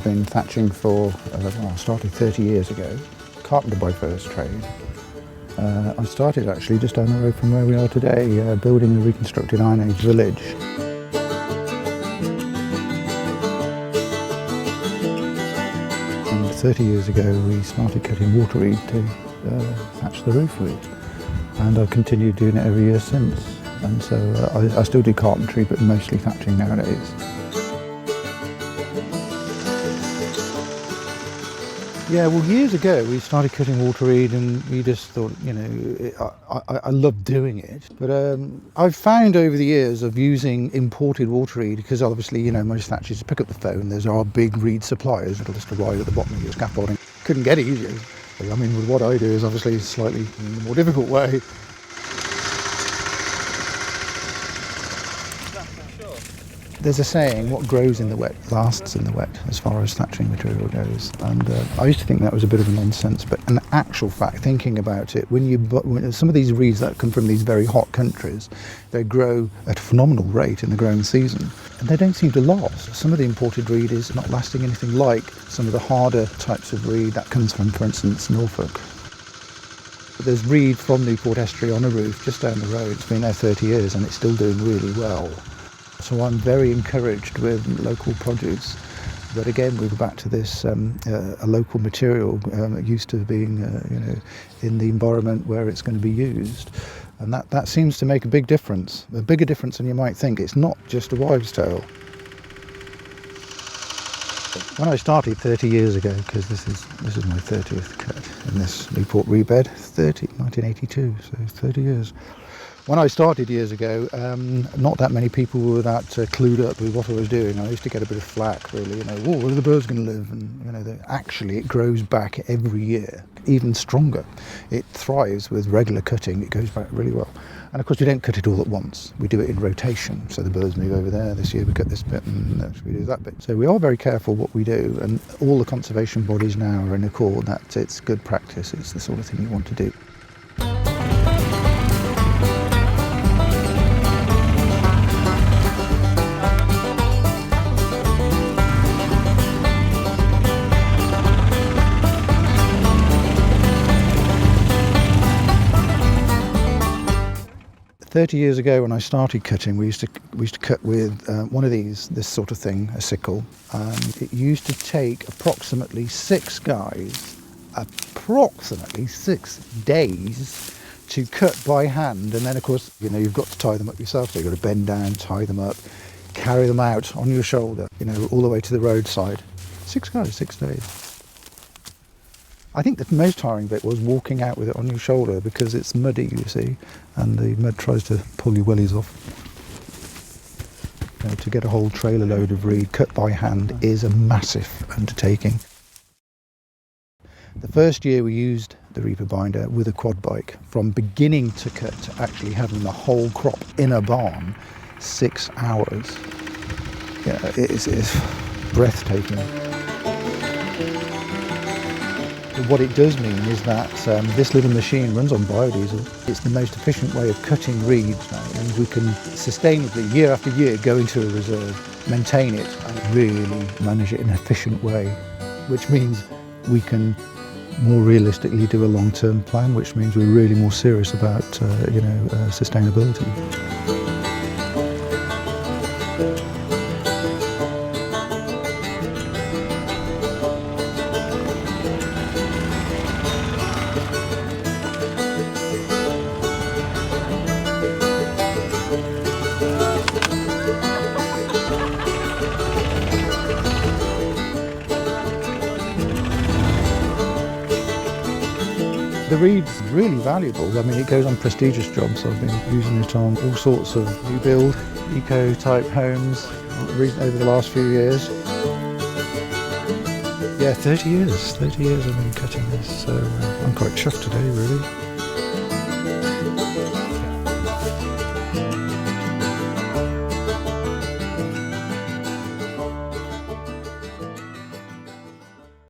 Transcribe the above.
been thatching for, I started 30 years ago, carpenter by first trade. I started actually just down the road from where we are today, building a reconstructed Iron Age village. And 30 years ago we started cutting water reed to thatch the roof with, and I've continued doing it every year since. And so I still do carpentry, but mostly thatching nowadays. Yeah, well, years ago we started cutting water reed, and we just thought, you know, I love doing it. But I've found over the years of using imported water reed, because obviously, you know, most thatchers pick up the phone, there's our big reed suppliers that'll just arrive at the bottom of your scaffolding. Couldn't get it easier. I mean, with what I do is obviously slightly in a more difficult way. There's a saying, what grows in the wet lasts in the wet, as far as thatching material goes. And I used to think that was a bit of a nonsense, but in actual fact, thinking about it, when some of these reeds that come from these very hot countries, they grow at a phenomenal rate in the growing season, and they don't seem to last. Some of the imported reed is not lasting anything like some of the harder types of reed that comes from, for instance, Norfolk. There's reed from Newport Estuary on a roof just down the road. It's been there 30 years and it's still doing really well. So I'm very encouraged with local produce. But again, we're back to this, a local material used to being you know, in the environment where it's going to be used. And that seems to make a big difference, a bigger difference than you might think. It's not just a wives' tale. When I started 30 years ago, because this is my 30th cut in this Newport rebed, 1982, so 30 years. When I started years ago, not that many people were that clued up with what I was doing. I used to get a bit of flack, really, you know, whoa, where are the birds going to live? And, you know, actually it grows back every year, even stronger. It thrives with regular cutting, it goes back really well. And of course we don't cut it all at once, we do it in rotation. So the birds move over there, this year we cut this bit, and next we do that bit. So we are very careful what we do, and all the conservation bodies now are in accord that it's good practice, it's the sort of thing you want to do. 30 years ago when I started cutting, we used to cut with one of this sort of thing, a sickle. It used to take approximately 6 guys, approximately 6 days to cut by hand. And then of course, you know, you've got to tie them up yourself, so you've got to bend down, tie them up, carry them out on your shoulder, you know, all the way to the roadside. 6 guys, 6 days. I think the most tiring bit was walking out with it on your shoulder, because it's muddy, you see, and the mud tries to pull your willies off. You know, to get a whole trailer load of reed cut by hand is a massive undertaking. The first year we used the reaper binder with a quad bike, from beginning to cut to actually having the whole crop in a barn, 6 hours. Yeah, it's breathtaking. What it does mean is that this little machine runs on biodiesel. It's the most efficient way of cutting reeds now, and we can sustainably, year after year, go into a reserve, maintain it, and really manage it in an efficient way, which means we can more realistically do a long-term plan, which means we're really more serious about sustainability. The reed's really valuable. I mean, it goes on prestigious jobs. I've been using it on all sorts of new build, eco-type homes over the last few years. Yeah, 30 years. 30 years I've been cutting this, so I'm quite chuffed today, really.